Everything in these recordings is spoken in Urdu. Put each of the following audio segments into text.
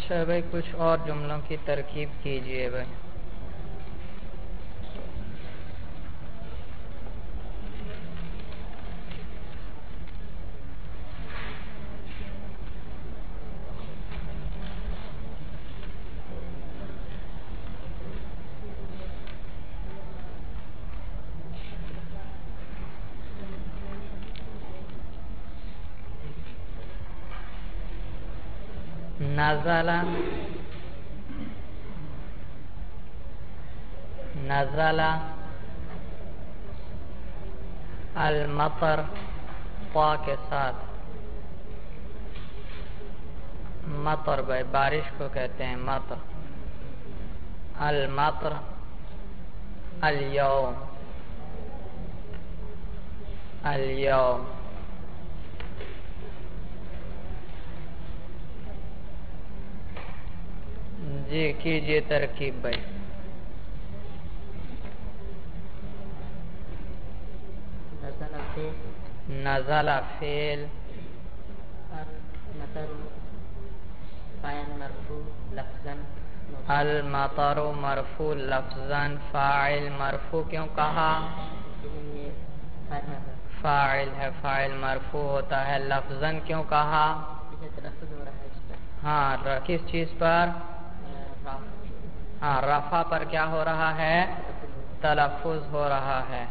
اچھا بھائی، کچھ اور جملوں کی ترکیب کیجئے بھائی. نزل المطر طا کے ساتھ. مطر بھائی بارش کو کہتے ہیں مطر. المطر اليوم. جی کیجئے ترکیب بھائی. نزل فعل. المطر مرفوع لفظاً. فاعل مرفوع کیوں کہا؟ فاعل ہے، فاعل مرفوع ہوتا ہے. لفظاً کیوں کہا؟ ہاں کس چیز پر؟ ہاں رفع پر کیا ہو رہا ہے؟ تلفظ ہو رہا ہے.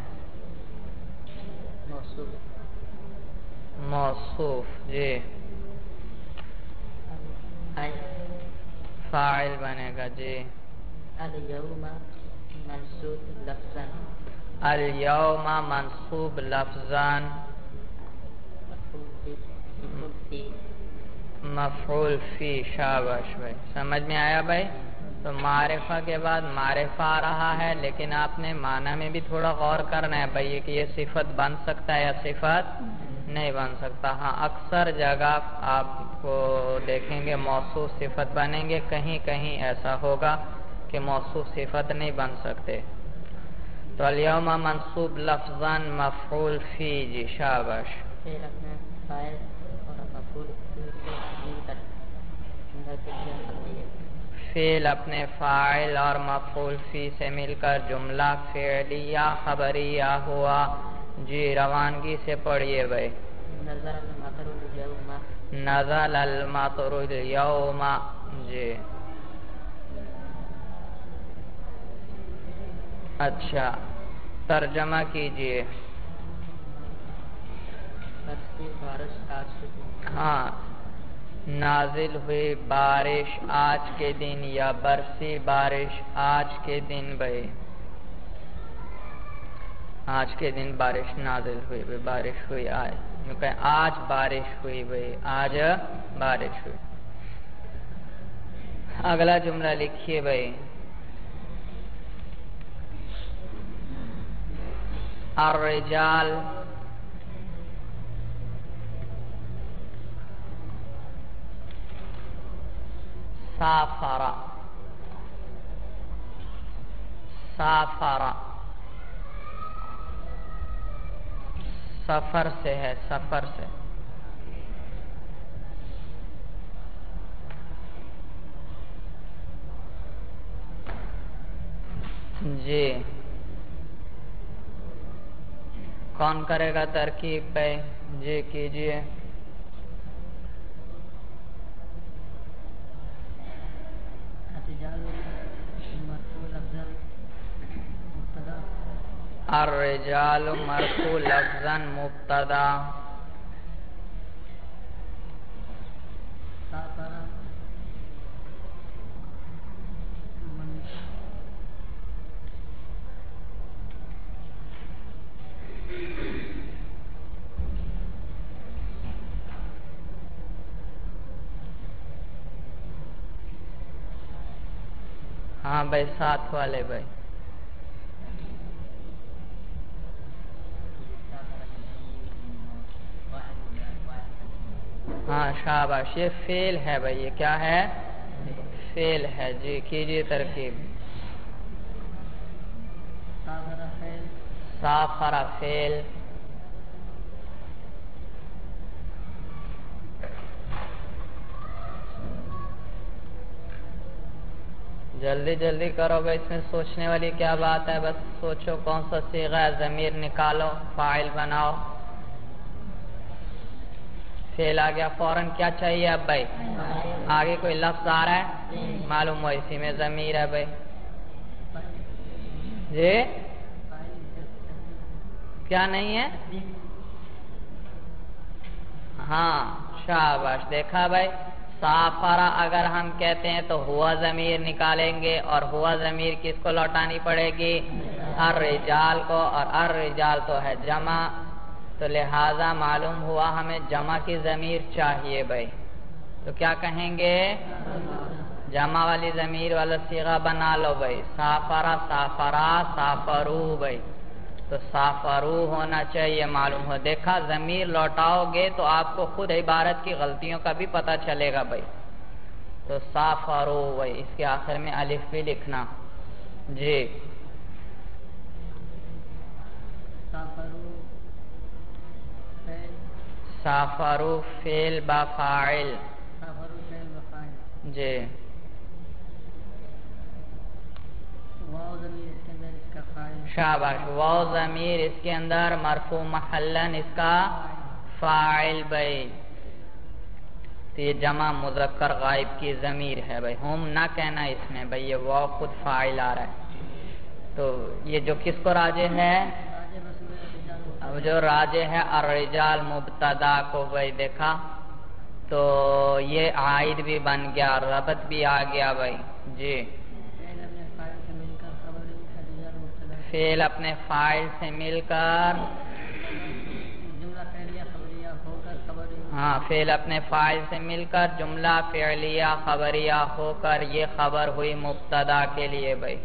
موصوف جی فاعل بنے گا جی. اليوم منصوب لفظاً. اليوم منصوب لفظاً. مفعول فی. شاباش بھائی، سمجھ میں آیا بھائی؟ تو معرفہ کے بعد معرفہ آ رہا ہے، لیکن آپ نے معنی میں بھی تھوڑا غور کرنا ہے بھائی کہ یہ صفت بن سکتا ہے یا صفت نہیں بن سکتا. ہاں اکثر جگہ آپ کو دیکھیں گے موصوف صفت بنیں گے، کہیں کہیں ایسا ہوگا کہ موصوف صفت نہیں بن سکتے. تو اليوم منصوب لفظاً مفعول فی. جی شاباش. فعل اپنے فاعل اور مفعول فی سے مل کر جملہ فعلیہ خبریہ ہوا. جی روانگی سے پڑھیے بھائی. نزل المطر اليوم. جی اچھا ترجمہ کیجئے. ہاں نازل ہوئی بارش آج کے دن یا برسی بارش آج کے دن بھائی. آج کے دن بارش نازل ہوئی بھائی، بارش ہوئی آج. آج بارش ہوئی بھائی، آج بارش ہوئی. اگلا جملہ لکھیے بھائی. الرجال سافر. سفر سے ہے، سفر سے. جی کون کرے گا ترکیب پہ؟ جی کیجئے. الرجال مرفوع لفظاً مبتدا. ہاں بھائی ساتھ والے بھائی. ہاں شاباش، یہ فعل ہے بھائی. یہ کیا ہے؟ فعل ہے. جی کیجئے ترکیب. سافر فعل. جلدی جلدی کرو بھائی، اس میں سوچنے والی کیا بات ہے، بس سوچو کون سا صیغہ ہے، ضمیر نکالو، فاعل بناؤ. فعل آ گیا، فوراً کیا چاہیے اب بھائی؟ آگے کوئی لفظ آ رہا ہے، معلوم ہو اسی میں ضمیر ہے بھائی. جی کیا نہیں ہے؟ ہاں شاباش، دیکھا بھائی. سافرہ اگر ہم کہتے ہیں تو ہوا ضمیر نکالیں گے، اور ہوا ضمیر کس کو لوٹانی پڑے گی؟ الرجال کو، اور الرجال تو ہے جمع، تو لہذا معلوم ہوا ہمیں جمع کی ضمیر چاہیے بھائی. تو کیا کہیں گے؟ جمع والی ضمیر والا صیغہ بنا لو بھائی. سافرہ، سافرا، سافرو بھائی، تو سافرو ہونا چاہیے، معلوم ہو. دیکھا ضمیر لوٹاؤ گے تو آپ کو خود عبارت کی غلطیوں کا بھی پتہ چلے گا بھائی. تو سافرو بھائی، اس کے آخر میں الف بھی لکھنا. جی سافرو فعل با فاعل. جی شاباش، واو ضمیر اس کے اندر مرفوع محلن اس کا فاعل بھائی. تو یہ جمع مذکر غائب کی ضمیر ہے بھائی، ہم نہ کہنا اس میں بھائی، یہ واو خود فاعل آ رہا ہے. تو یہ جو کس کو راجع ہے؟ اب جو راجع ہے الرجال مبتدا کو بھائی. دیکھا تو یہ عائد بھی بن گیا، ربط بھی آ گیا بھائی. جی فعل اپنے فاعل سے مل کر، ہاں فعل اپنے فاعل سے مل کر جملہ فعلیہ خبریہ ہو کر یہ خبر ہوئی مبتدا کے لیے بھائی.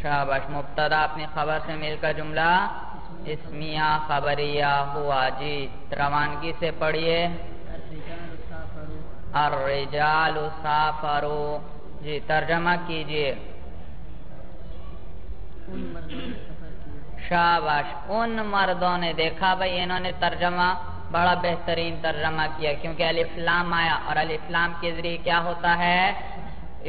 شاباش، مبتدا اپنی خبر سے مل کر جملہ اسمیہ خبریہ ہوا. جی روانگی سے پڑھیے. الرجال سافروا. جی ترجمہ کیجئے. شاباش، ان مردوں نے. دیکھا بھائی انہوں نے ترجمہ بڑا بہترین ترجمہ کیا، کیونکہ الف لام آیا، اور الف لام کے ذریعے کیا ہوتا ہے؟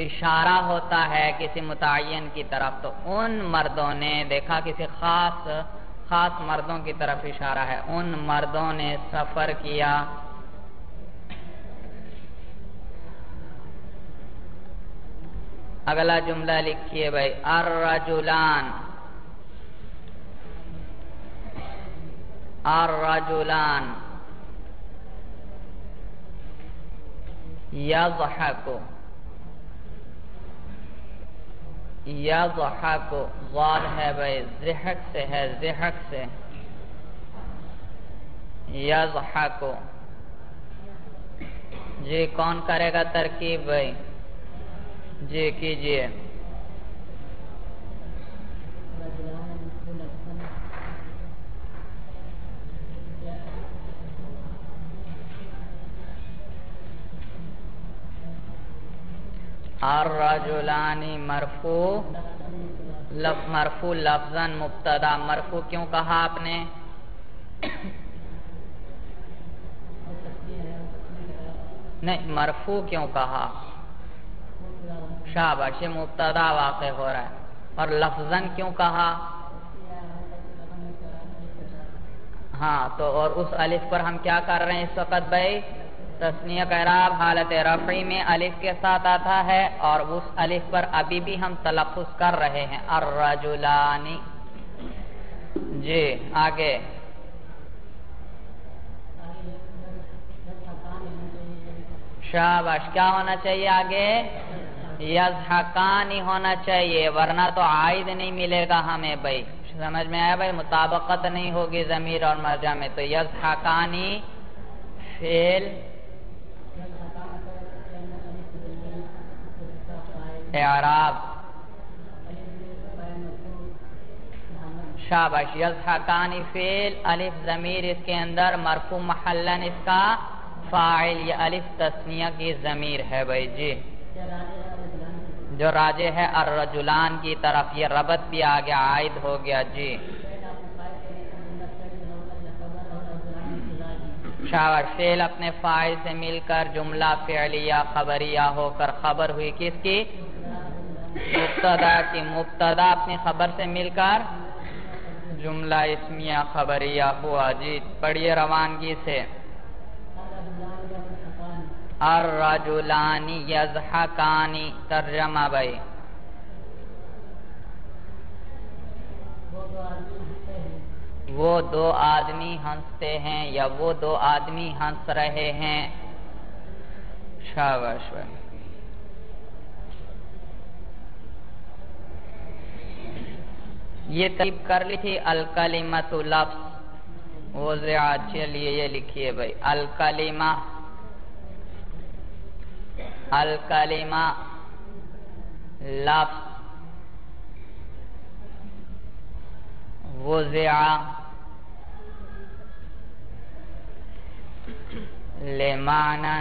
اشارہ ہوتا ہے کسی متعین کی طرف. تو ان مردوں نے، دیکھا کسی خاص مردوں کی طرف اشارہ ہے. ان مردوں نے سفر کیا. اگلا جملہ لکھیے بھائی، الرجلان. الرجلان یضحک. یضحک ضاد ہے بھائی، ضحک سے ہے، ضحک سے. یضحک. جی کون کرے گا ترکیب بھائی؟ جی کیجئے. الرجلان مرفوع، مرفوع لفظاً مبتدا. مرفوع کیوں کہا آپ نے؟ نہیں، مرفوع کیوں کہا؟ شاباش، یہ مبتدا واقع ہو رہا ہے. اور لفظاً کیوں کہا؟ ہاں تو اور اس الف پر ہم کیا کر رہے ہیں اس وقت بھائی؟ تثنیہ کا اعراب حالت رفعی میں الف کے ساتھ آتا ہے، اور اس الف پر ابھی بھی ہم تلفظ کر رہے ہیں، الرجلان. جی آگے. شاباش، کیا ہونا چاہیے آگے؟ یضحکان ہونا چاہیے، ورنہ تو عائد نہیں ملے گا ہمیں بھائی. سمجھ میں آیا بھائی؟ مطابقت نہیں ہوگی ضمیر اور مرجع میں. تو یضحکانی فعل اعراب. شاباش، یضحکانی فعل، الف ضمیر اس کے اندر مرفوع محلن اس کا فاعل. یہ الف تثنیہ کی ضمیر ہے بھائی. جی جو راجع ہے الرجلان کی طرف، یہ ربط بھی آ گیا، عائد ہو گیا. جی شاور فعل اپنے فاعل سے مل کر جملہ فعلیہ خبریہ ہو کر خبر ہوئی کس کی؟ مبتدا کی۔ مبتدا اپنی خبر سے مل کر جملہ اسمیہ خبریہ ہوا۔ جی پڑھیے روانگی سے۔ الرجلان یضحکان، ترجمہ بھائی۔ وہ دو آدمی ہنستے ہیں یا وہ دو آدمی ہنس رہے ہیں۔ شاباش بھائی۔ یہ ترتیب کر لی تھی الکلمۃ لفظ وضع، چلیے یہ لکھیے بھائی الکلمہ، الکلمہ لفظ وضع لمعنى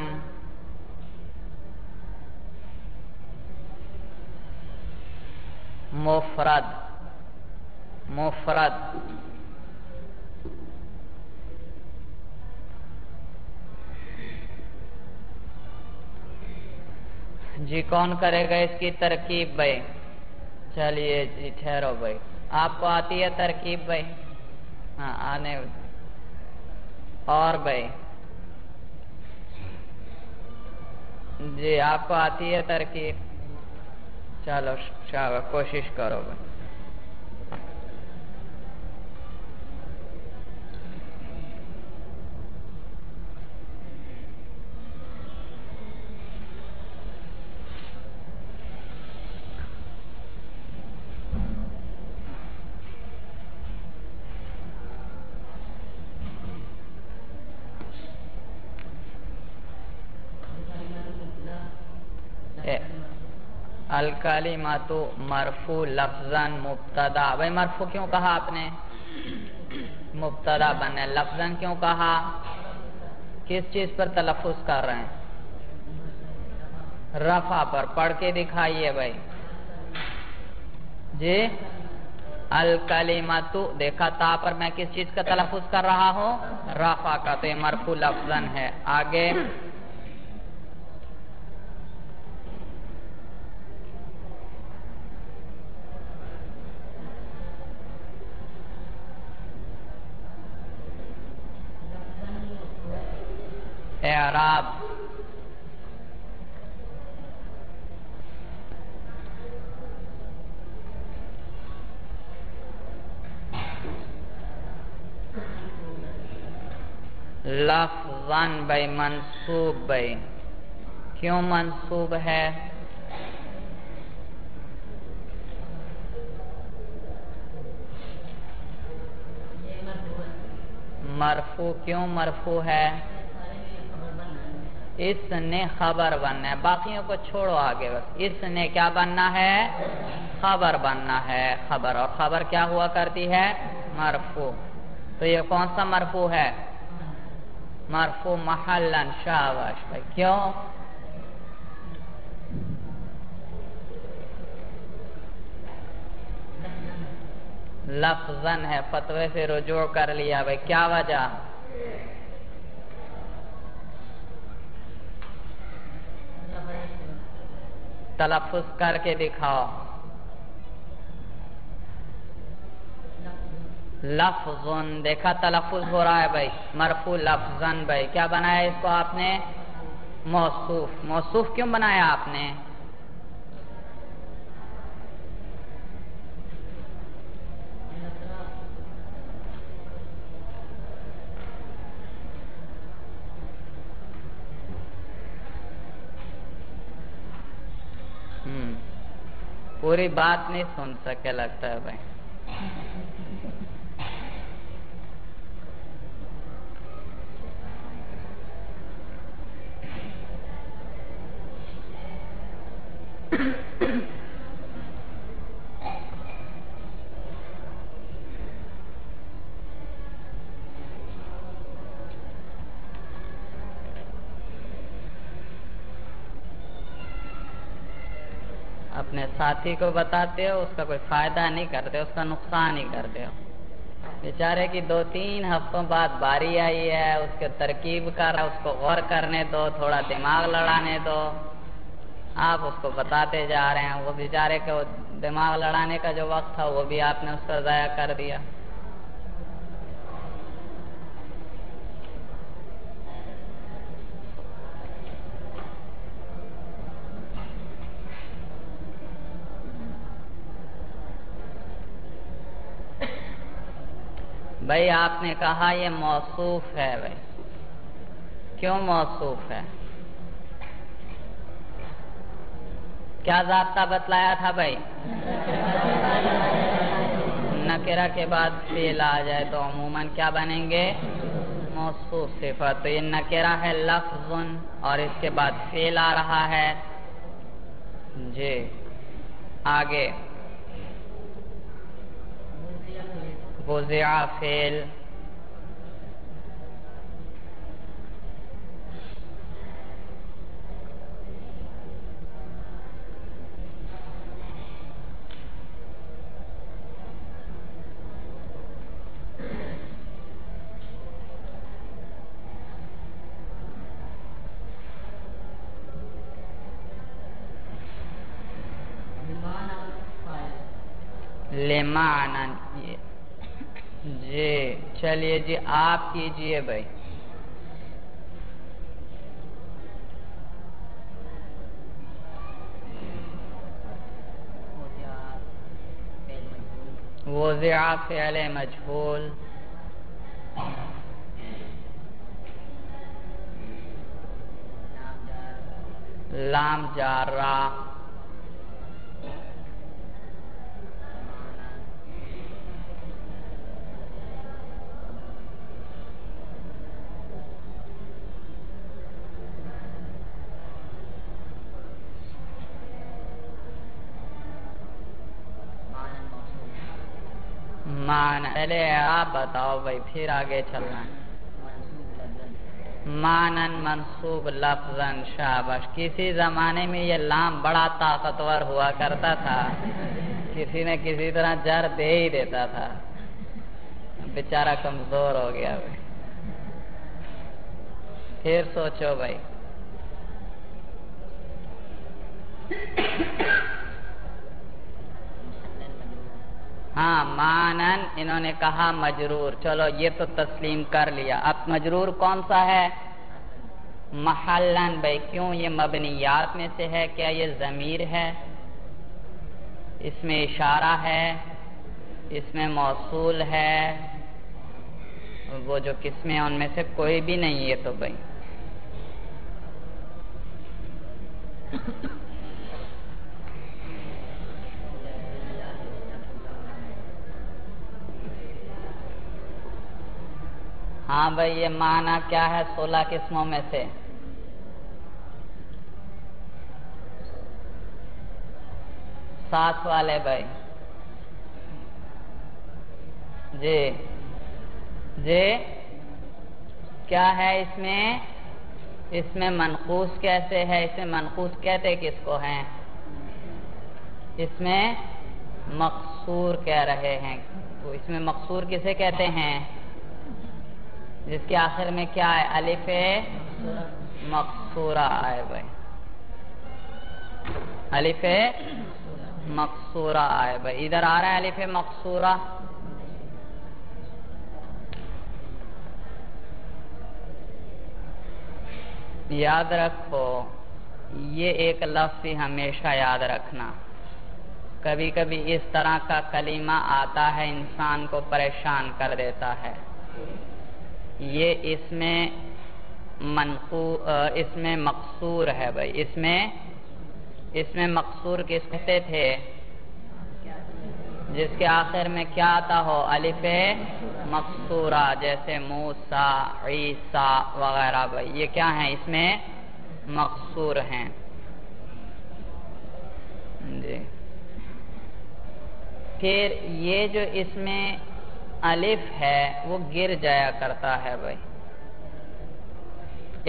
مفرد، مفرد جی کون کرے گا اس کی ترکیب بھائی؟ چلیے جی ٹھہرو بھائی، آپ کو آتی ہے ترکیب بھائی؟ ہاں آنے اور بھائی جی آپ کو آتی ہے ترکیب؟ چلو شاباش کوشش کرو بھائی۔ الکلمۃ مرفوع لفظاً مبتدا، بھائی مرفوع کیوں کہا آپ نے؟ مبتدا بنے۔ لفظاً کیوں کہا؟ کس چیز پر تلفظ کر رہے ہیں؟ رفع پر۔ پڑھ کے دکھائیے بھائی جی۔ الکلمۃ، دیکھا تا پر میں کس چیز کا تلفظ کر رہا ہوں؟ رفع کا، تو یہ مرفوع لفظاً ہے۔ آگے اعراب، لفظاً بھائی منصوب بھائی، کیوں منصوب ہے؟ مرفوع کیوں مرفوع ہے؟ اس نے خبر بننا ہے، باقیوں کو چھوڑو آگے، بس اس نے کیا بننا ہے؟ خبر بننا ہے، خبر، اور خبر کیا ہوا کرتی ہے؟ مرفوع۔ تو یہ کون سا مرفوع ہے؟ مرفوع محلاً۔ شاباش بھائی، کیوں؟ لفظاً ہے، فتوے سے رجوع کر لیا بھائی، کیا وجہ؟ تلفظ کر کے دکھاؤ۔ لفظن، دیکھا تلفظ ہو رہا ہے بھائی، مرفوع لفظن بھائی، کیا بنایا اس کو آپ نے؟ موصوف۔ موصوف کیوں بنایا آپ نے؟ پوری بات نہیں سن سکے لگتا ہے بھائی۔ اپنے ساتھی کو بتاتے ہو، اس کا کوئی فائدہ نہیں کرتے، اس کا نقصان ہی کرتے ہو۔ بیچارے کی 2-3 ہفتوں بعد باری آئی ہے، اس کے ترکیب کر رہا ہے، اس کو غور کرنے دو، تھوڑا دماغ لڑانے دو. آپ اس کو بتاتے جا رہے ہیں، وہ بیچارے کے دماغ لڑانے کا جو وقت تھا وہ بھی آپ نے اس کا ضائع کر دیا. بھائی آپ نے کہا یہ موصوف ہے. بھائی کیوں موصوف ہے؟ کیا ضابطہ بتلایا تھا بھائی؟ نکرہ کے بعد فعل آ جائے تو عموماً کیا بنیں گے؟ موصوف صفت. تو یہ نکرہ ہے لفظ اور اس کے بعد فعل آ رہا ہے. جی آگے وضع فعل، لمعنى. جی چلیے جی آپ کیجئے بھائی. وضع فعل مجهول، لام جارہ، پہلے آپ بتاؤ بھائی پھر آگے چلنا. مانن منصوب لفظاً. شاباش. کسی زمانے میں یہ لام بڑا طاقتور ہوا کرتا تھا، کسی نہ کسی طرح جر دے ہی دیتا تھا، بیچارہ کمزور ہو گیا بھائی. پھر سوچو بھائی. ہاں مانن انہوں نے کہا مجرور. چلو یہ تو تسلیم کر لیا. اب مجرور کون سا ہے؟ محلن. بھائی کیوں؟ یہ مبنیات میں سے ہے. کیا یہ ضمیر ہے؟ اس میں اشارہ ہے، اس میں موصول ہے، وہ جو قسمیں ان میں سے کوئی بھی نہیں ہے. تو بھائی ہاں بھائی یہ معنی کیا ہے 16 قسموں میں سے؟ ساتھ والے بھائی. جی جی کیا ہے اس میں؟ اس میں منقوص کیسے ہے؟ اس میں منقوص کہتے کس کو ہیں؟ اس میں مقصور کہہ رہے ہیں. اس میں مقصور کسے کہتے ہیں؟ جس کے آخر میں کیا ہے؟ الف مقصورہ آئے بھائی. الف مقصورہ آئے بھائی. ادھر آ رہا ہے الف مقصورہ. یاد رکھو یہ ایک لفظ ہی ہمیشہ یاد رکھنا. کبھی کبھی اس طرح کا کلمہ آتا ہے انسان کو پریشان کر دیتا ہے. یہ اس میں مقصور ہے بھائی. اس میں مقصور کس کہتے تھے؟ جس کے آخر میں کیا آتا ہو؟ الف مقصورہ. جیسے موسیٰ، عیسیٰ وغیرہ بھائی. یہ کیا ہیں؟ اس میں مقصور ہیں. جی پھر یہ جو اس میں الف ہے وہ گر جایا کرتا ہے بھائی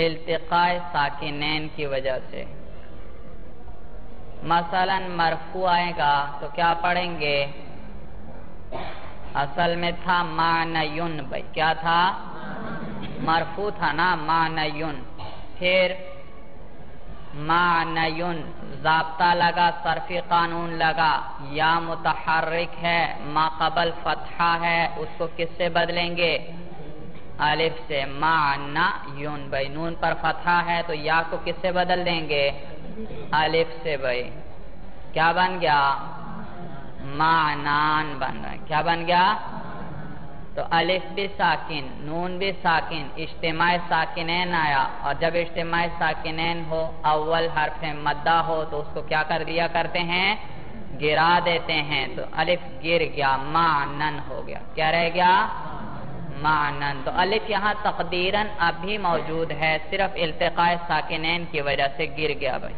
التقاء ساکنین کی وجہ سے. مثلا مرفوع آئے گا تو کیا پڑھیں گے؟ اصل میں تھا معنیون بھائی، کیا تھا؟ مرفوع تھا نا معنیون. پھر معنیون ضابطہ لگا، صرفی قانون لگا، یا متحرک ہے، ما قبل فتحہ ہے، اس کو کس سے بدلیں گے؟ الف سے. معنیون بھائی نون پر فتحہ ہے تو یا کو کس سے بدل دیں گے؟ الف سے بھائی. کیا بن گیا؟ معنان بن رہا ہے. کیا بن گیا؟ تو الف بھی ساکن، نون بھی ساکن، اجتماع ساکنین آیا، اور جب اجتماع ساکنین ہو، اول حرف مدہ ہو تو اس کو کیا کر دیا کرتے ہیں؟ گرا دیتے ہیں. تو الف گر گیا، معنن ہو گیا. کیا رہ گیا؟ معنن. تو الف یہاں تقدیراً اب بھی موجود ہے، صرف التقاء ساکنین کی وجہ سے گر گیا بھائی.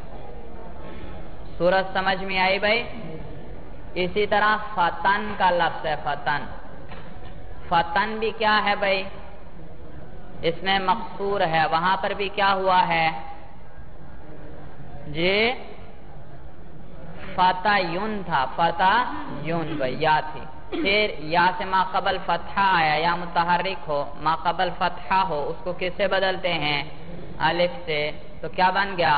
صورت سمجھ میں آئی بھائی؟ اسی طرح فتن کا لفظ ہے، فتن. فتن بھی کیا ہے بھائی؟ اس میں مقصور ہے. وہاں پر بھی کیا ہوا ہے جی؟ فتح یون تھا، فتح یون بھائی، یا تھی. پھر یا سے ما قبل فتحہ آیا، یا متحرک ہو، ما قبل فتحہ ہو، اس کو کس سے بدلتے ہیں؟ الف سے. تو کیا بن گیا؟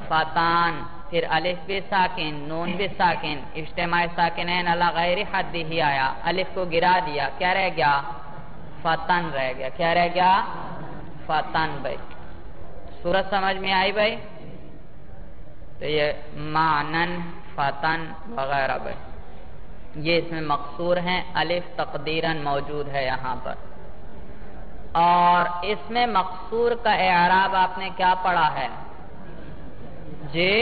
فتان. پھر الف بھی ساکن، نون بھی ساکن، اجتماع ساکنین علی غیر حد ہی آیا، الف کو گرا دیا. کیا رہ گیا؟ فتن رہ گیا. کیا رہ گیا؟ فتن بھائی. صورت سمجھ میں آئی بھائی؟ تو یہ معنن، فتن وغیرہ بھائی یہ اس میں مقصور ہیں. الف تقدیراً موجود ہے یہاں پر. اور اس میں مقصور کا اعراب آپ نے کیا پڑھا ہے جی؟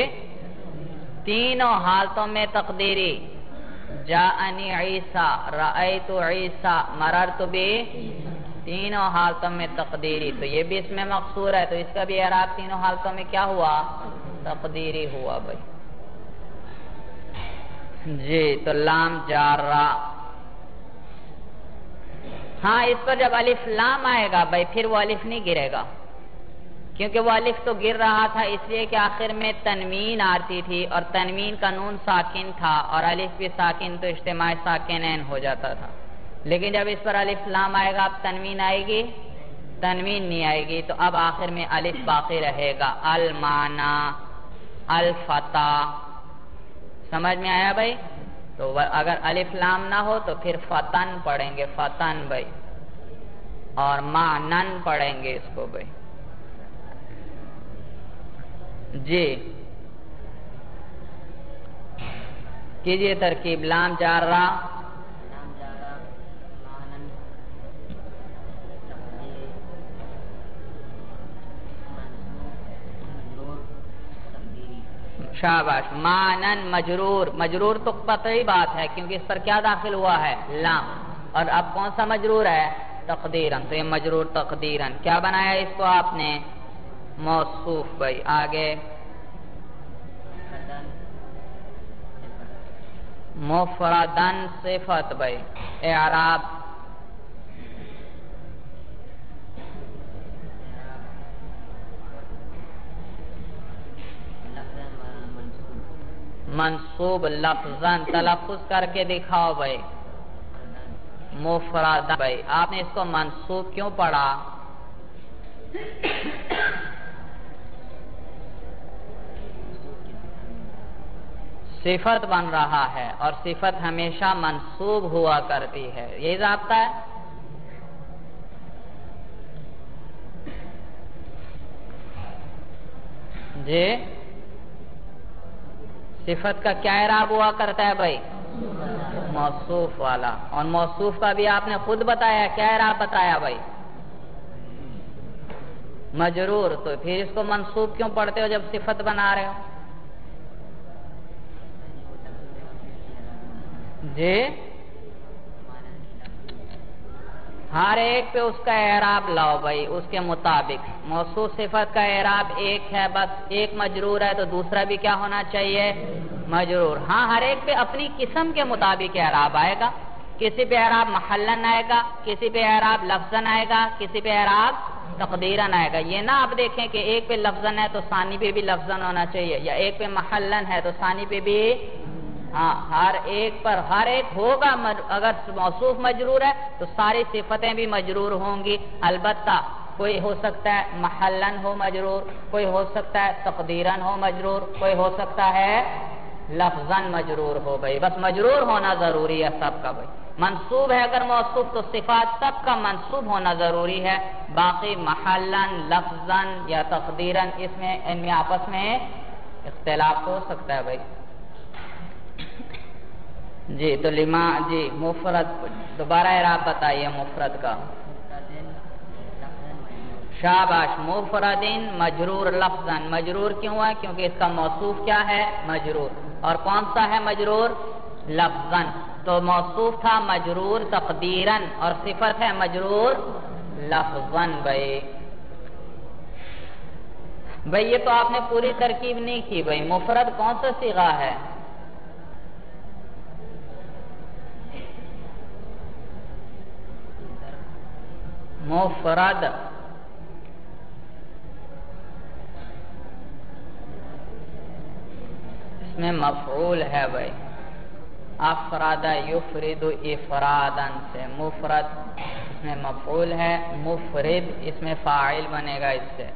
تینوں حالتوں میں تقدیری. جاءنی عیسیٰ، رأیت عیسیٰ، مررت بھی، تینوں حالتوں میں تقدیری. تو یہ بھی اس میں مقصور ہے، تو اس کا بھی اعراب تینوں حالتوں میں کیا ہوا؟ تقدیری ہوا بھائی جی. تو لام جارہ، ہاں اس پر جب الف لام آئے گا بھائی پھر وہ الف نہیں گرے گا، کیونکہ وہ الف تو گر رہا تھا اس لیے کہ آخر میں تنوین آتی تھی، اور تنوین کا نون ساکن تھا، اور الف بھی ساکن تو اجتماع ساکنین ہو جاتا تھا. لیکن جب اس پر الف لام آئے گا اب تنوین آئے گی؟ تنوین نہیں آئے گی. تو اب آخر میں الف باقی رہے گا. المعنی، الفتح. سمجھ میں آیا بھائی؟ تو اگر الف لام نہ ہو تو پھر فتن پڑھیں گے، فتن بھائی، اور معنن پڑھیں گے اس کو بھائی جی. کیجئے ترکیب. لام جارہ، شاباش. معنن مجرور، مجرور تو قطعی بات ہے کیونکہ اس پر کیا داخل ہوا ہے؟ لام. اور اب کون سا مجرور ہے؟ تقدیراً. تو یہ مجرور تقدیراً. کیا بنایا اس کو آپ نے؟ موصوف بھائی. آگے مفردن صفت بھائی. اعراب منصوب لفظاً. تلفظ کر کے دکھاؤ بھائی. مفردن بھائی آپ نے اس کو منصوب کیوں پڑھا؟ صفت بن رہا ہے اور صفت ہمیشہ منصوب ہوا کرتی ہے، یہی ضابطہ ہے. جی صفت کا کیا اعراب ہوا کرتا ہے بھائی؟ موصوف والا. اور موصوف کا بھی آپ نے خود بتایا، کیا اعراب بتایا بھائی؟ مجرور. تو پھر اس کو منصوب کیوں پڑھتے ہو جب صفت بنا رہے ہو؟ جی ہر ایک پہ اس کا اعراب لاؤ بھائی اس کے مطابق. موصوف صفت کا اعراب ایک ہے، بس ایک مجرور ہے تو دوسرا بھی کیا ہونا چاہیے؟ مجرور. ہاں ہر ایک پہ اپنی قسم کے مطابق اعراب آئے گا. کسی پہ اعراب محلن آئے گا، کسی پہ اعراب لفظن آئے گا، کسی پہ اعراب تقدیرن آئے گا. یہ نہ آپ دیکھیں کہ ایک پہ لفظن ہے تو ثانی پہ بھی لفظن ہونا چاہیے، یا ایک پہ محلن ہے تو ثانی پہ بھی ہاں ہر ایک پر ہر ایک ہوگا، اگر موصوف مجرور ہے تو ساری صفتیں بھی مجرور ہوں گی، البتہ کوئی ہو سکتا ہے محلن ہو مجرور، کوئی ہو سکتا ہے تقدیرن ہو مجرور، کوئی ہو سکتا ہے لفظاً مجرور ہو بھائی، بس مجرور ہونا ضروری ہے سب کا بھائی۔ منصوب ہے اگر موصوف تو صفات سب کا منصوب ہونا ضروری ہے، باقی محلن لفظاً یا تقدیرن ان میں آپس میں اختلاف ہو سکتا ہے بھائی۔ جی تو لما جی مفرد دوبارہ اعراب بتائیے مفرد کا۔ شاباش، مفردن مجرور لفظاً، مجرور کیوں ہے؟ کیونکہ اس کا موصوف کیا ہے؟ مجرور، اور کون سا ہے مجرور؟ لفظاً، تو موصوف تھا مجرور تقدیراً اور صفت ہے مجرور لفظاً بھائی۔ بھائی یہ تو آپ نے پوری ترکیب نہیں کی بھائی، مفرد کون سا صیغہ ہے؟ مفرد اس میں مفعول ہے بھائی، افراد یفرد افرادن سے، مفرد اس میں مفعول ہے، مفرد اس میں فاعل بنے گا اس سے۔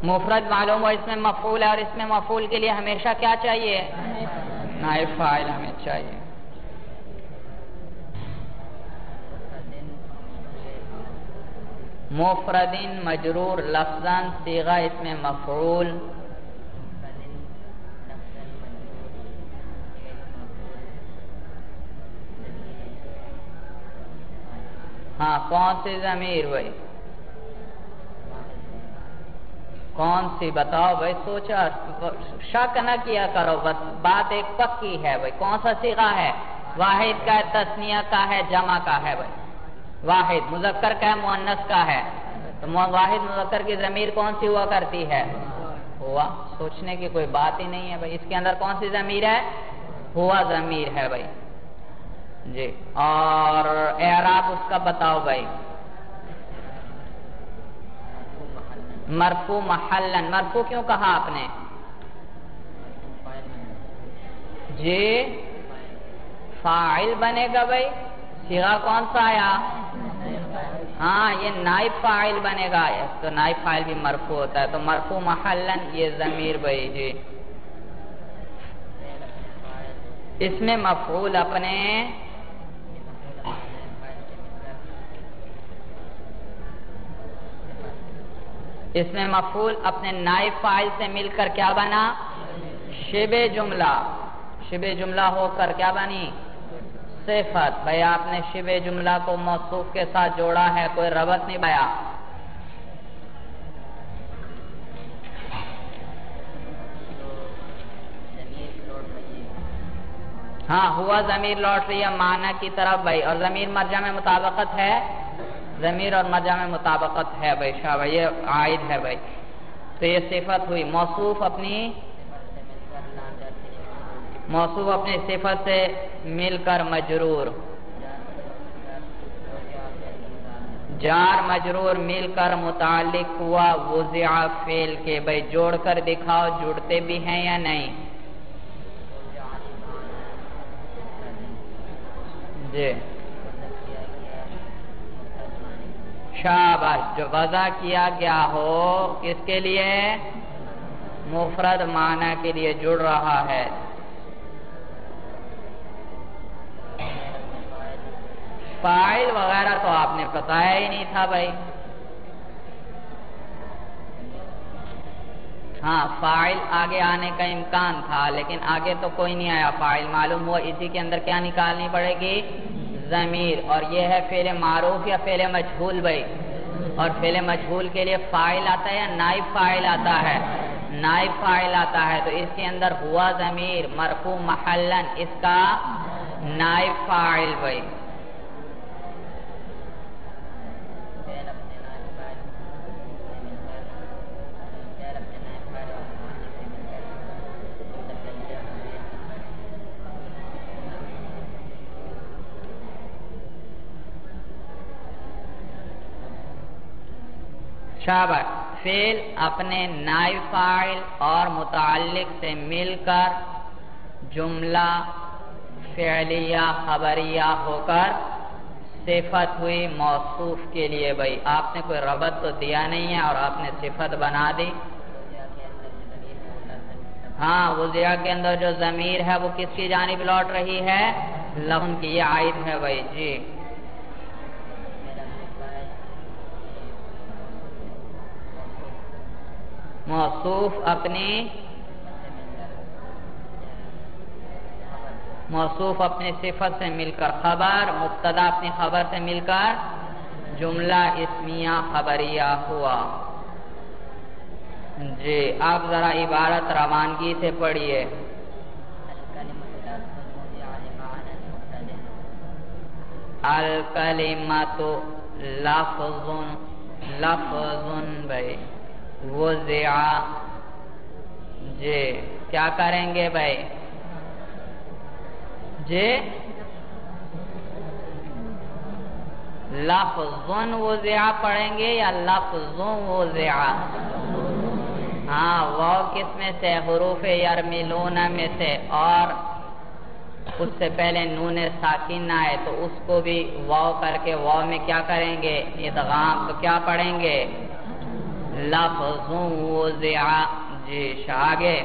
مفرد معلوم ہو اس میں مفعول ہے، اور اس میں مفعول کے لیے ہمیشہ کیا چاہیے؟ نائب فاعل ہمیں چاہیے۔ مفردن مجرور لفظاً صیغہ اس میں مفعول، ہاں کون سی ضمیر بھائی؟ کون سی بتاؤ بھائی، سوچا شک نہ کیا کرو، بس بات ایک پکی ہے بھائی۔ کون سا صیغہ ہے؟ واحد کا ہے، تثنیہ کا ہے، جمع کا ہے بھائی؟ واحد۔ مذکر کا ہے، مؤنث کا ہے؟ تو واحد مذکر کی ضمیر کون سی ہوا کرتی ہے؟ ہوا۔ سوچنے کی کوئی بات ہی نہیں ہے بھائی، اس کے اندر کون سی ضمیر ہے؟ ہوا ضمیر ہے بھائی جی۔ اور اعراب اس کا بتاؤ بھائی۔ مرفوع محلن، مرفوع کیوں کہا آپ نے؟ جی فاعل بنے گا بھائی، صیغہ کون سا آیا؟ ہاں یہ نائب فاعل بنے گا، تو نائب فاعل بھی مرفوع ہوتا ہے، تو مرفوع محلن یہ ضمیر بھائی جی۔ اس میں مفعول اپنے اس میں مفعول اپنے نائب فاعل سے مل کر کیا بنا؟ شبہ جملہ، شبہ جملہ ہو کر کیا بنی؟ صفت۔ بھائی آپ نے شبہ جملہ کو موصوف کے ساتھ جوڑا ہے، کوئی ربط نہیں پایا؟ ہاں ہوا ضمیر لوٹ رہی ہے معنی کی طرف بھائی، اور ضمیر مرجع میں مطابقت ہے، ضمیر اور مرجع میں مطابقت ہے بھائی، شابہ یہ عائد ہے بھائی، تو یہ صفت ہوئی۔ موصوف اپنی صفت سے مل کر مجرور، جار مجرور مل کر متعلق ہوا وضع فعل کے، بھائی جوڑ کر دکھاؤ جڑتے بھی ہیں یا نہیں؟ جی شاباش، جو وضع کیا گیا ہو کس کے لیے؟ مفرد معنی کے لیے جڑ رہا ہے۔ فاعل وغیرہ تو آپ نے بتایا ہی نہیں تھا بھائی۔ ہاں فاعل آگے آنے کا امکان تھا، لیکن آگے تو کوئی نہیں آیا فاعل، معلوم ہوا اسی کے اندر کیا نکالنی پڑے گی؟ ضمیر، اور یہ ہے فعل معروف یا فعل مجہول بھائی، اور فعل مجہول کے لیے فاعل آتا ہے یا نائب فاعل آتا ہے؟ نائب فاعل آتا ہے، تو اس کے اندر ہوا ضمیر مرفوع محلن، اس کا نائب فاعل بھائی۔ شاباش، فعل اپنے نائب فاعل اور متعلق سے مل کر جملہ فعلیہ خبریہ ہو کر صفت ہوئی موصوف کے لیے. بھائی آپ نے کوئی ربط تو دیا نہیں ہے اور آپ نے صفت بنا دی. ہاں وضع کے اندر جو ضمیر ہے وہ کس کی جانب لوٹ رہی ہے؟ لفظ کی. یہ عائد ہے بھائی. جی موصوف اپنی صفت سے مل کر خبر، مبتدا اپنی خبر سے مل کر جملہ اسمیہ خبریہ ہوا. جی آپ ذرا عبارت روانگی سے پڑھیے. الکلمۃ لفظ بھائی وضع. جی کیا کریں گے بھائی؟ جی لفظ وضع پڑھیں گے یا لفظ وضع؟ ہاں واو کس میں سے؟ حروف یرملون میں سے، اور اس سے پہلے نون ساکن آئے تو اس کو بھی واو کر کے واو میں کیا کریں گے؟ ادغام. تو کیا پڑھیں گے؟ لفظ وضع. جی آگے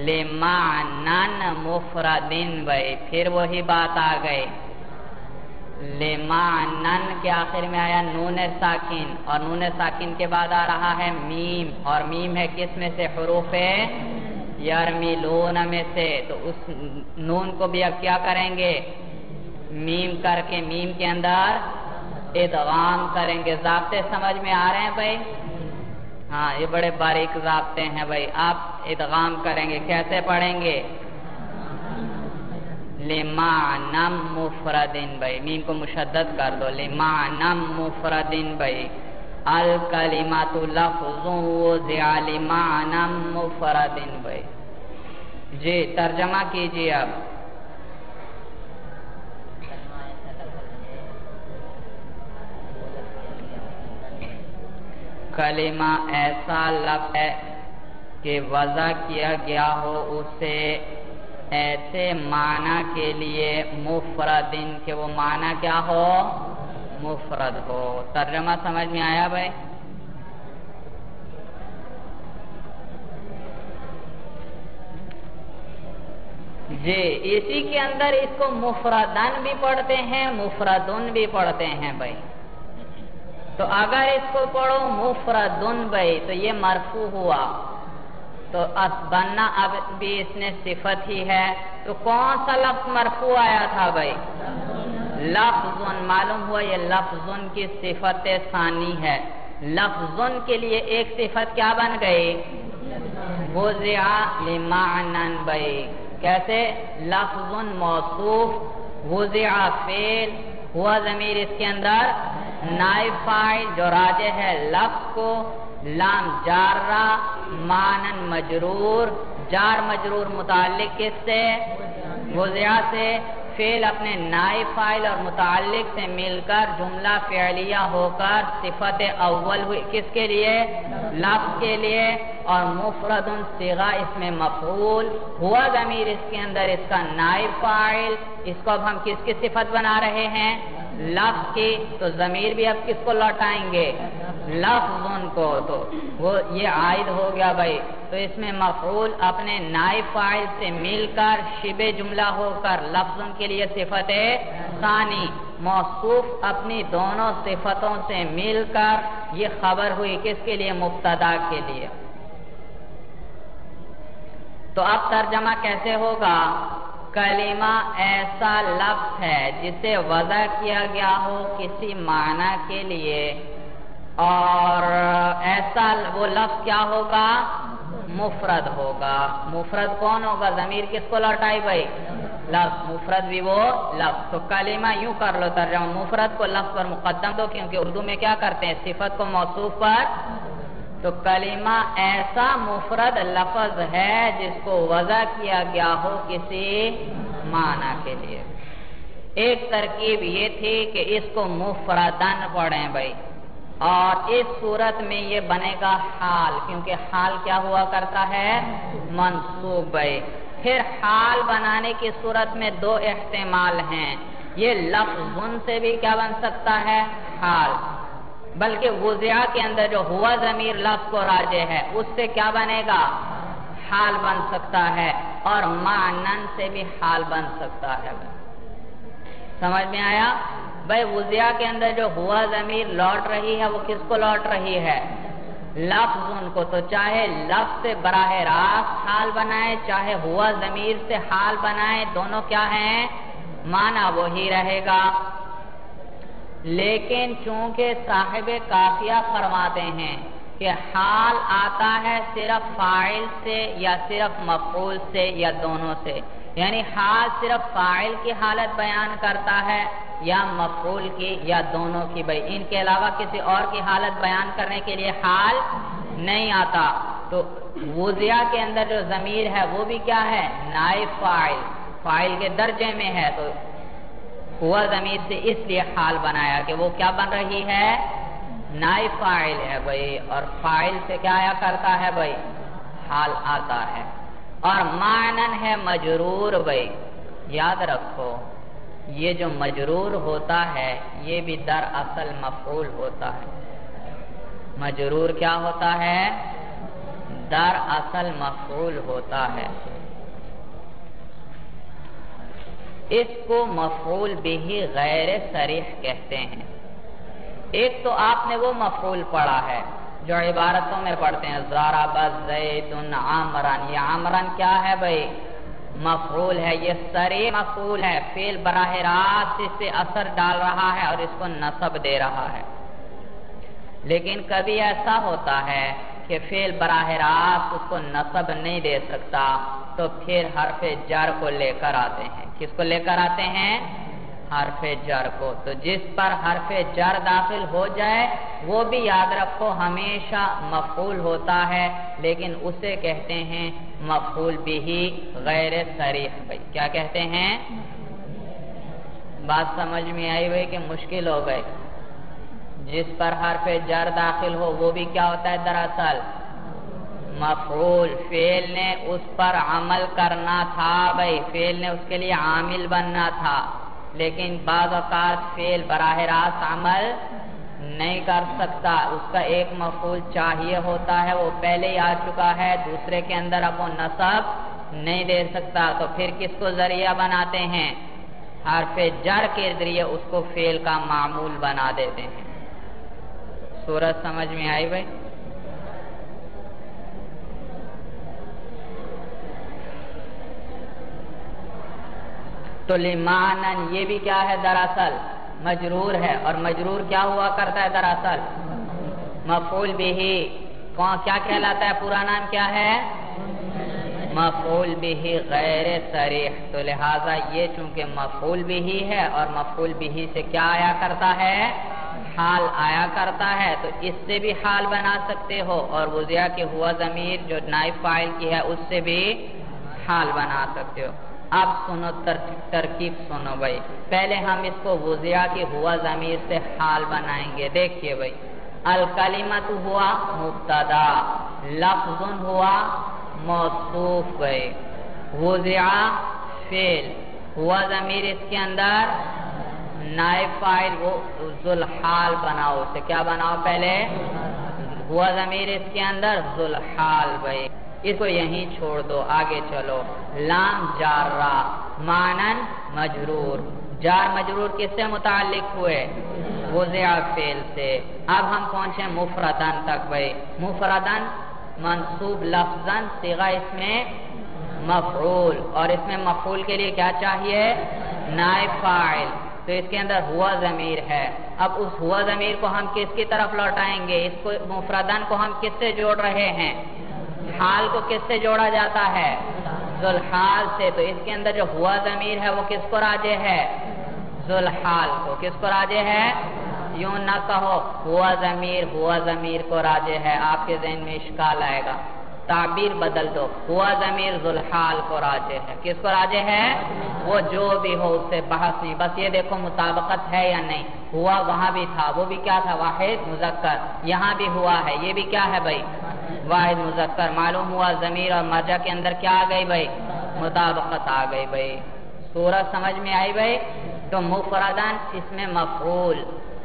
لمعنن مفردن. بھائی پھر وہی بات آ گئی. لمعنن کے آخر میں آیا نون ساکن، اور نون ساکن کے بعد آ رہا ہے میم، اور میم ہے کس میں سے؟ حروف یرملون میں سے. تو اس نون کو بھی اب کیا کریں گے؟ میم کر کے میم کے اندر ادغام کریں گے. ضابطے سمجھ میں آ رہے ہیں بھائی؟ ہاں یہ بڑے باریک ضابطے ہیں بھائی. آپ ادغام کریں گے کیسے پڑھیں گے؟ لمعنن مفردن. بھائی میم کو مشدد کر دو. لمعنن مفردن. بھائی الکلمۃ لفظ وضع لمعنن مفردن. بھائی جی ترجمہ کیجیے اب. کلمہ ایسا لفظ ہے کہ وضع کیا گیا ہو اسے ایسے معنی کے لیے مفردن کہ وہ معنی کیا ہو؟ مفرد ہو. ترجمہ سمجھ میں آیا بھائی؟ جی اسی کے اندر اس کو مفردن بھی پڑھتے ہیں مفردن بھی پڑھتے ہیں بھائی. تو اگر اس کو پڑھو مفردن بھائی تو یہ مرفوع ہوا. تو بننا اب بھی اس نے صفت ہی ہے. تو کون سا لفظ مرفوع آیا تھا بھائی؟ لفظن. معلوم ہوا یہ لفظن کی صفت ثانی ہے. لفظن کے لیے ایک صفت کیا بن گئی؟ وضع لمعنن. بھائی کیسے؟ لفظن موصوف، وضع فعل، ہوا ضمیر اس کے اندر نائب فاعل جو راجع ہے لفظ کو، لام جارہ، معنن مجرور، جار مجرور متعلق کس سے؟ وضع سے. فعل اپنے نائب فاعل اور متعلق سے مل کر جملہ فعلیہ ہو کر صفت اول ہوئی کس کے لیے؟ لفظ کے لیے. اور مفرد صیغہ اس میں مفعول، ہوا ضمیر اس کے اندر اس کا نائب فاعل. اس کو اب ہم کس کی صفت بنا رہے ہیں؟ لفظ کی. تو ضمیر بھی اب کس کو لوٹائیں گے؟ لفظن کو. تو وہ یہ عائد ہو گیا بھائی. تو اس میں مفعول اپنے نائب فاعل سے مل کر شبہ جملہ ہو کر لفظن کے لیے صفت ثانی، موصوف اپنی دونوں صفتوں سے مل کر یہ خبر ہوئی کس کے لیے؟ مبتدا کے لیے. تو اب ترجمہ کیسے ہوگا؟ کلمہ ایسا لفظ ہے جسے وضع کیا گیا ہو کسی معنی کے لیے، اور ایسا وہ لفظ کیا ہوگا؟ مفرد ہوگا. مفرد کون ہوگا؟ ضمیر کس کو لوٹائی بھائی؟ لفظ. مفرد بھی وہ لفظ. تو کلمہ یوں کر لو ترجمہ، مفرد کو لفظ پر مقدم دو، کیونکہ اردو میں کیا کرتے ہیں؟ صفت کو موصوف پر. تو کلمہ ایسا مفرد لفظ ہے جس کو وضع کیا گیا ہو کسی معنی کے لیے. ایک ترکیب یہ تھی کہ اس کو مفردن پڑھیں بھائی. اور اس صورت میں یہ بنے گا حال، کیونکہ حال کیا ہوا کرتا ہے؟ منصوب ہے۔ پھر حال بنانے کی صورت میں دو احتمال ہیں، یہ لفظ سے بھی کیا بن سکتا ہے؟ حال، بلکہ وضع کے اندر جو ہوا ضمیر لفظ کو راجع ہے اس سے کیا بنے گا؟ حال بن سکتا ہے، اور معنن سے بھی حال بن سکتا ہے۔ سمجھ میں آیا؟ بھائی وضع کے اندر جو ہوا ضمیر لوٹ رہی ہے وہ کس کو لوٹ رہی ہے؟ لفظ کو، تو چاہے لفظ سے براہ راست حال بنائے چاہے ہوا ضمیر سے حال بنائے، دونوں کیا ہیں؟ معنی وہی رہے گا۔ لیکن چونکہ صاحب قافیہ فرماتے ہیں کہ حال آتا ہے صرف فاعل سے یا صرف مفعول سے یا دونوں سے، یعنی حال صرف فاعل کی حالت بیان کرتا ہے یا مفعول کی یا دونوں کی، بھائی ان کے علاوہ کسی اور کی حالت بیان کرنے کے لیے حال نہیں آتا۔ تو وضع کے اندر جو ضمیر ہے وہ بھی کیا ہے؟ نائب فاعل، فاعل کے درجے میں ہے، تو ہوا ضمیر سے اس لیے حال بنایا کہ وہ کیا بن رہی ہے؟ نائب فاعل ہے بھائی، اور فاعل سے کیا آیا کرتا ہے بھائی؟ حال آتا ہے۔ اور معنن ہے مجرور بھائی، یاد رکھو یہ جو مجرور ہوتا ہے یہ بھی دراصل مفعول ہوتا ہے۔ مجرور کیا ہوتا ہے؟ دراصل مفعول ہوتا ہے۔ اس کو مفعول بھی غیر صریح کہتے ہیں۔ ایک تو آپ نے وہ مفعول پڑھا ہے جو عبارتوں میں پڑھتے ہیں، ضرب زید عمرا، یہ عمرا کیا ہے بھائی؟ مفعول ہے، یہ صریح مفعول ہے، فعل براہ راست اس سے اثر ڈال رہا ہے اور اس کو نصب دے رہا ہے۔ لیکن کبھی ایسا ہوتا ہے کہ فعل براہ راست اس کو نصب نہیں دے سکتا، تو پھر حرف جر کو لے کر آتے ہیں۔ کس کو لے کر آتے ہیں؟ حرف جر کو۔ تو جس پر حرف جر داخل ہو جائے وہ بھی یاد رکھو ہمیشہ مفعول ہوتا ہے، لیکن اسے کہتے ہیں مفعول بھی غیر صریح۔ بھائی کیا کہتے ہیں؟ بات سمجھ میں آئی ہوئی کہ مشکل ہو گئے؟ جس پر حرف جر داخل ہو وہ بھی کیا ہوتا ہے دراصل؟ مفعول۔ فعل نے اس پر عمل کرنا تھا بھائی، فعل نے اس کے لیے عامل بننا تھا، لیکن بعض اوقات فعل براہ راست عمل نہیں کر سکتا، اس کا ایک مفعول چاہیے ہوتا ہے، وہ پہلے ہی آ چکا ہے، دوسرے کے اندر اب وہ نصب نہیں دے سکتا، تو پھر کس کو ذریعہ بناتے ہیں؟ حرف جر کے ذریعے اس کو فعل کا معمول بنا دیتے ہیں۔ صورت سمجھ میں آئی بھائی؟ تو لمعنن یہ بھی کیا ہے دراصل؟ مجرور ہے، اور مجرور کیا ہوا کرتا ہے دراصل؟ مفعول بھی۔ کیا کہلاتا ہے؟ پورا نام کیا ہے؟ مفعول بھی غیر صریح۔ تو لہذا یہ چونکہ مفعول بھی ہے اور مفعول بھی سے کیا آیا کرتا ہے؟ حال آیا کرتا ہے، تو اس سے بھی حال بنا سکتے ہو، اور وضع کے ہوا ضمیر جو نائب فاعل کی ہے اس سے بھی حال بنا سکتے ہو۔ اب سنو ترکیب سنو بھائی، پہلے ہم اس کو وضع کی ہوا ضمیر سے حال بنائیں گے۔ دیکھیے بھائی، الکلمۃ ہوا مبتدا، لفظ ہوا موصوف بھائی، وضع فعل، ہوا ضمیر اس کے اندر نائب فاعل، وہ ذوالحال بناؤ، اسے کیا بناؤ پہلے؟ ہوا ضمیر اس کے اندر ذوالحال بھائی، اس کو یہیں چھوڑ دو، آگے چلو۔ لام جارہ، معنن مجرور، جار مجرور کس سے متعلق ہوئے؟ وضع فعل سے۔ اب ہم پہنچے مفردن تک بھائی، مفردن منصوب لفظاً صیغہ اس میں مفعول، اور اس میں مفعول کے لیے کیا چاہیے؟ نائب فاعل، تو اس کے اندر ہوا ضمیر ہے۔ اب اس ہوا ضمیر کو ہم کس کی طرف لوٹائیں گے؟ اس کو مفردن کو ہم کس سے جوڑ رہے ہیں؟ حال کو کس سے جوڑا جاتا ہے؟ ذوالحال سے۔ تو اس کے اندر جو ہوا ضمیر ہے وہ کس کو راجع ہے؟ ذوالحال کو۔ کس کو راجع ہے؟ یوں نہ کہو ہوا ضمیر کو راجع ہے، آپ کے ذہن میں اشکال آئے گا۔ تعبیر بدل دو، ہوا ضمیر ذوالحال کو راجع ہے. کس کو راجع ہے؟ وہ جو بھی ہو اس سے بحث نہیں، بس یہ دیکھو مطابقت ہے یا نہیں. ہوا وہاں بھی تھا، وہ بھی کیا تھا؟ واحد مذکر. یہاں بھی ہوا ہے، یہ بھی کیا ہے بھائی؟ واحد مذکر. معلوم ہوا ضمیر اور مرجع کے اندر کیا آ گئی بھائی؟ مطابقت آ گئی بھائی. صورت سمجھ میں آئی بھائی؟ تو مفردن اس میں مفعول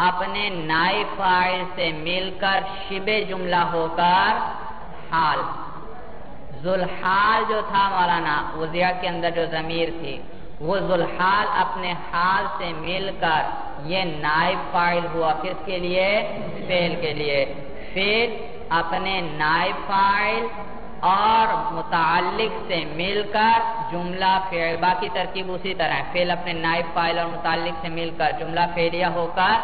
اپنے نائب فاعل سے مل کر شبہ جملہ ہو کر حال. ذوالحال جو تھا مولانا وضیع کے اندر جو ضمیر تھی، وہ ذوالحال اپنے حال سے مل کر یہ نائب فاعل ہوا. کس کے لیے؟ فعل کے لیے. فعل اپنے نائب فاعل اور متعلق سے مل کر جملہ فعل، باقی ترکیب اسی طرح ہے. فعل اپنے نائب فاعل اور متعلق سے مل کر جملہ فعلیہ ہو کر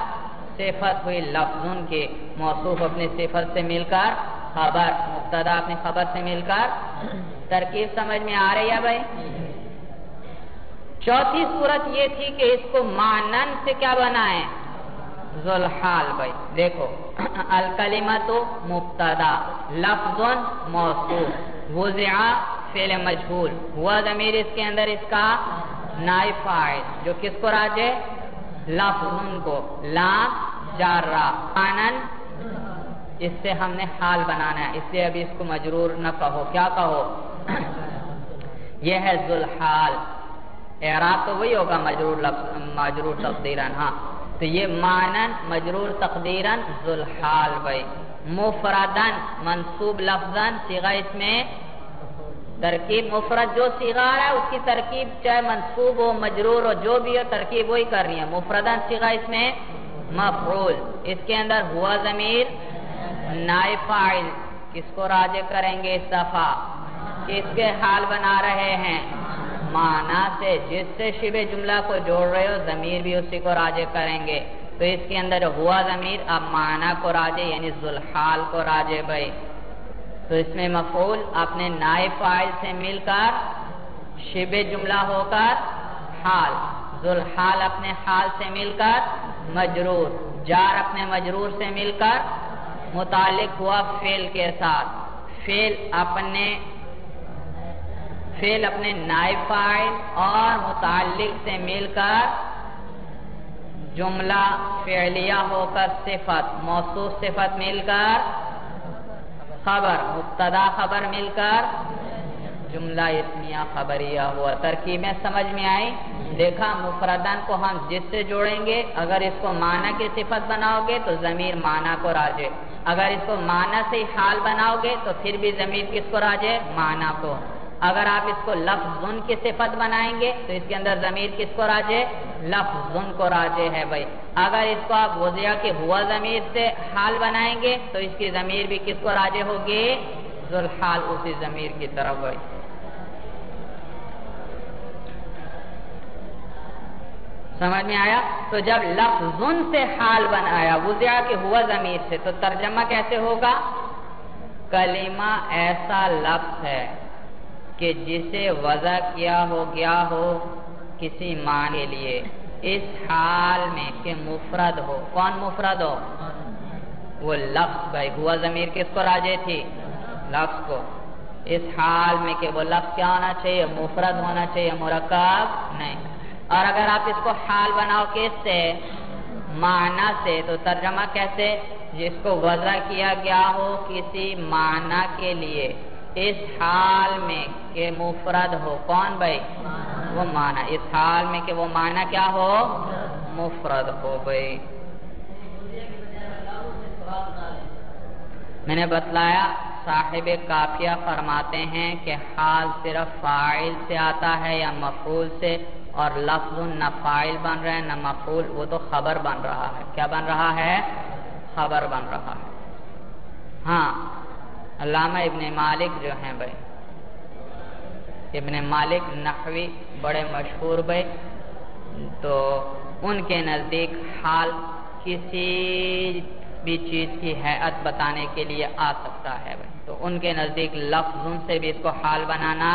صفت ہوئی لفظن کی. موصوف اپنی صفت سے مل کر خبر، مبتدا اپنی خبر سے مل کر. ترکیب سمجھ میں آ رہی ہے بھائی؟ چوتھی صورت یہ تھی کہ اس کو مانن سے کیا بنائیں؟ ذوالحال. بھائی دیکھو الکلمۃ مبتدا، لفظ موصوف، وضع فعل مجہول، ہوا ضمیر اس کے اندر اس کا نائب فاعل جو کس کو راجع؟ لفظ کو. لام جارہ. مانن اس سے ہم نے حال بنانا ہے، اس لیے ابھی اس کو مجرور نہ کہو. کیا کہو؟ یہ ہے ذوالحال. اعراب تو وہی ہوگا مجرور تقدیراً. ہاں تو یہ مانن مجرور تقدیراً ذوالحال. بھائی مفردن منصوب لفظاً، صیغہ اس میں ترکیب مفرد جو صیغہ آ رہا ہے اس کی ترکیب چاہے منصوب ہو مجرور ہو جو بھی ہو ترکیب وہی کر رہی ہے. مفردن صیغہ اس میں مفعول، اس کے اندر ہوا ضمیر نائب فاعل کس کو راجع کریں گے اس دفعہ؟ کس کے حال بنا رہے ہیں؟ معنی سے. جس سے شبہ جملہ کو جوڑ رہے ہو ضمیر بھی اسی کو راجع کریں گے. تو اس کے اندر ہوا ضمیر اب معنی کو راجع یعنی ذوالحال کو راجع. بھائی تو اس میں مفعول اپنے نائب فاعل سے مل کر شبہ جملہ ہو کر حال. ذوالحال اپنے حال سے مل کر مجرور. جار اپنے مجرور سے مل کر متعلق ہوا فعل کے ساتھ. فعل اپنے نائب فاعل اور متعلق سے مل کر جملہ فعلیہ ہو کر صفت، موصوف صفت مل کر خبر، مبتدا خبر مل کر جملہ اسمیہ خبریہ ہوا. ترکیبیں سمجھ میں آئی؟ دیکھا مفردن کو ہم جس سے جوڑیں گے، اگر اس کو معنی کی صفت بناؤ گے تو ضمیر معنی کو راجع. اگر اس کو معنی سے حال بناؤ گے تو پھر بھی ضمیر کس کو راجع؟ معنی کو. اگر آپ اس کو لفظن کی صفت بنائیں گے تو اس کے اندر ضمیر کس کو راجع؟ لفظن کو راجع ہے. بھائی اگر اس کو آپ وضع کے ہوا ضمیر سے حال بنائیں گے تو اس کی ضمیر بھی کس کو راجع ہوگی؟ ذوالحال اسی ضمیر کی طرف. بھائی سمجھ میں آیا؟ تو جب لفظن سے حال بنایا وضع کے ہوا ضمیر سے تو ترجمہ کیسے ہوگا؟ کلمہ ایسا لفظ ہے کہ جسے وضع کیا ہو گیا ہو کسی معنی کے لیے اس حال میں کہ مفرد ہو. کون مفرد ہو؟ وہ لفظ. بھائی ہوا ضمیر کس کو راجع تھی؟ لفظ کو. اس حال میں کہ وہ لفظ کیا ہونا چاہیے؟ مفرد ہونا چاہیے، مرکب نہیں. اور اگر آپ اس کو حال بناؤ کس سے؟ معنی سے. تو ترجمہ کیسے؟ جس کو وضع کیا گیا ہو کسی معنی کے لیے اس حال میں کہ مفرد ہو. کون بھائی؟ وہ معنی. اس حال میں کہ وہ معنی کیا ہو؟ مفرد ہو. بھائی میں نے بتلایا صاحب کافیہ فرماتے ہیں کہ حال صرف فاعل سے آتا ہے یا مفعول سے، اور لفظ نہ فاعل بن رہا ہے نہ مفعول، وہ تو خبر بن رہا ہے. کیا بن رہا ہے؟ خبر بن رہا ہے. ہاں علامہ ابن مالک جو ہیں بھائی، ابن مالک نحوی بڑے مشہور بھائی، تو ان کے نزدیک حال کسی بھی چیز کی حیت بتانے کے لیے آ سکتا ہے بھائی. تو ان کے نزدیک لفظوں سے بھی اس کو حال بنانا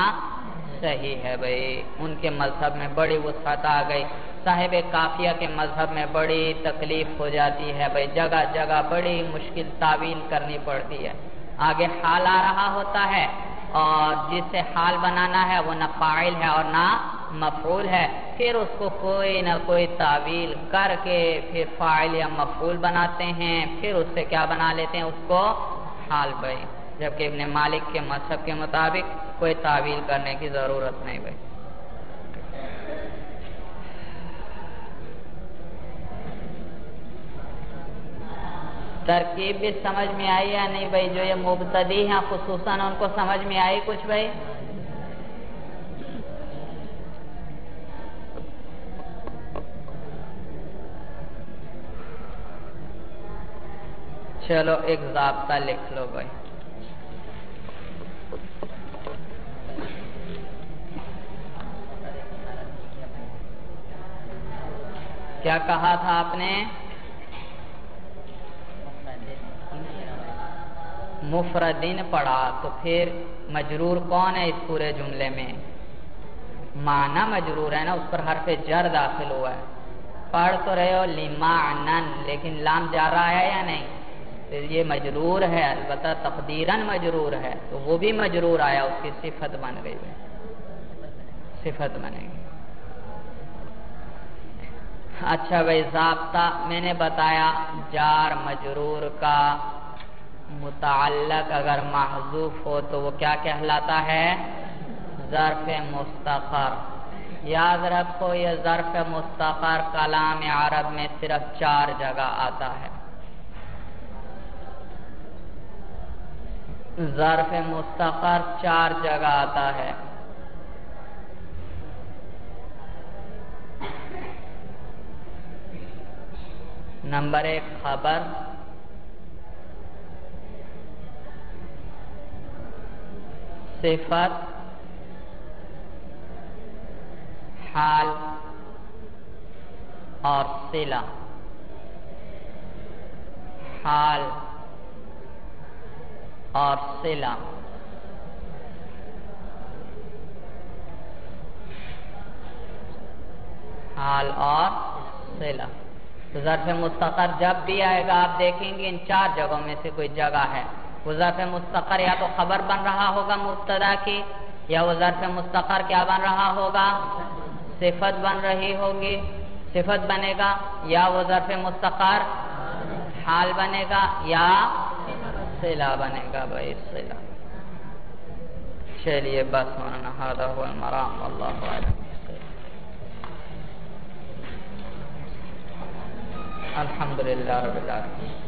صحیح ہے بھائی. ان کے مذہب میں بڑی وسعت آ گئی. صاحب کافیہ کے مذہب میں بڑی تکلیف ہو جاتی ہے بھائی، جگہ جگہ بڑی مشکل تعویل کرنی پڑتی ہے. آگے حال آ رہا ہوتا ہے اور جسے حال بنانا ہے وہ نہ فاعل ہے اور نہ مفعول ہے، پھر اس کو کوئی نہ کوئی تعویل کر کے پھر فاعل یا مفعول بناتے ہیں، پھر اس سے کیا بنا لیتے ہیں، اس کو حال بھائی، جبکہ ابن مالک کے مذہب کے مطابق کوئی تعویل کرنے کی ضرورت نہیں بھائی۔ ترکیب بھی سمجھ میں آئی یا نہیں بھائی؟ جو یہ مبتدی ہیں خصوصاً ان کو سمجھ میں آئی کچھ بھائی؟ چلو ایک ضابطہ لکھ لو بھائی۔ کیا کہا تھا آپ نے؟ مفردین پڑھا، تو پھر مجرور کون ہے اس پورے جملے میں؟ معنی مجرور ہے نا، اس پر حرف جر داخل ہوا ہے۔ پڑھ تو رہے ہو لمعنن، لیکن لام جارہ آیا یا نہیں؟ تو یہ مجرور ہے، البتہ تقدیراً مجرور ہے، تو وہ بھی مجرور آیا، اس کی صفت بن گئی ہے، صفت بنے گی۔ اچھا بھائی، ضابطہ میں نے بتایا، جار مجرور کا متعلق اگر محذوف ہو تو وہ کیا کہلاتا ہے؟ ظرف مستقر۔ یاد رکھو یہ ظرف مستقر کلام عرب میں صرف 4 جگہ آتا ہے۔ ظرف مستقر 4 جگہ آتا ہے۔ نمبر 1 خبر، صفت، حال اور صلہ۔ حال اور صلہ، حال اور صلہ۔ تو ظرف مستقر جب بھی آئے گا آپ دیکھیں گے ان 4 جگہوں میں سے کوئی جگہ ہے، وہ ظرف مستقر یا تو خبر بن رہا ہوگا مبتدا کی، یا وہ ظرف مستقر کیا بن رہا ہوگا؟ صفت بن رہی ہوگی، صفت بنے گا، یا وہ ظرف مستقر حال بنے گا یا صلہ بنے گا بھائی، صلہ۔ چلیے بس مولانا، ھذا هو المرام، واللہ اعلم۔ الحمدللہ رب العالمین۔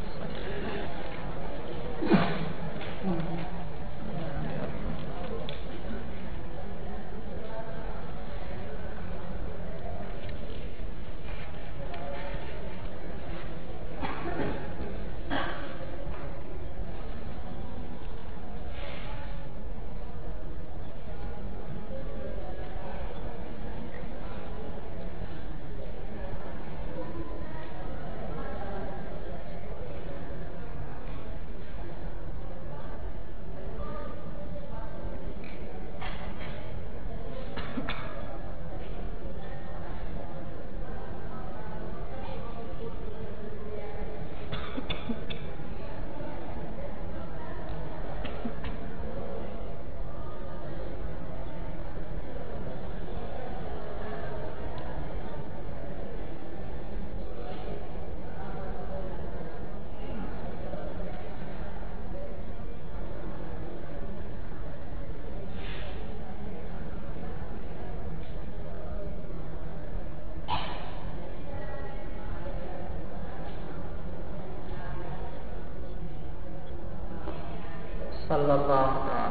صلی اللہ علیہ وسلم۔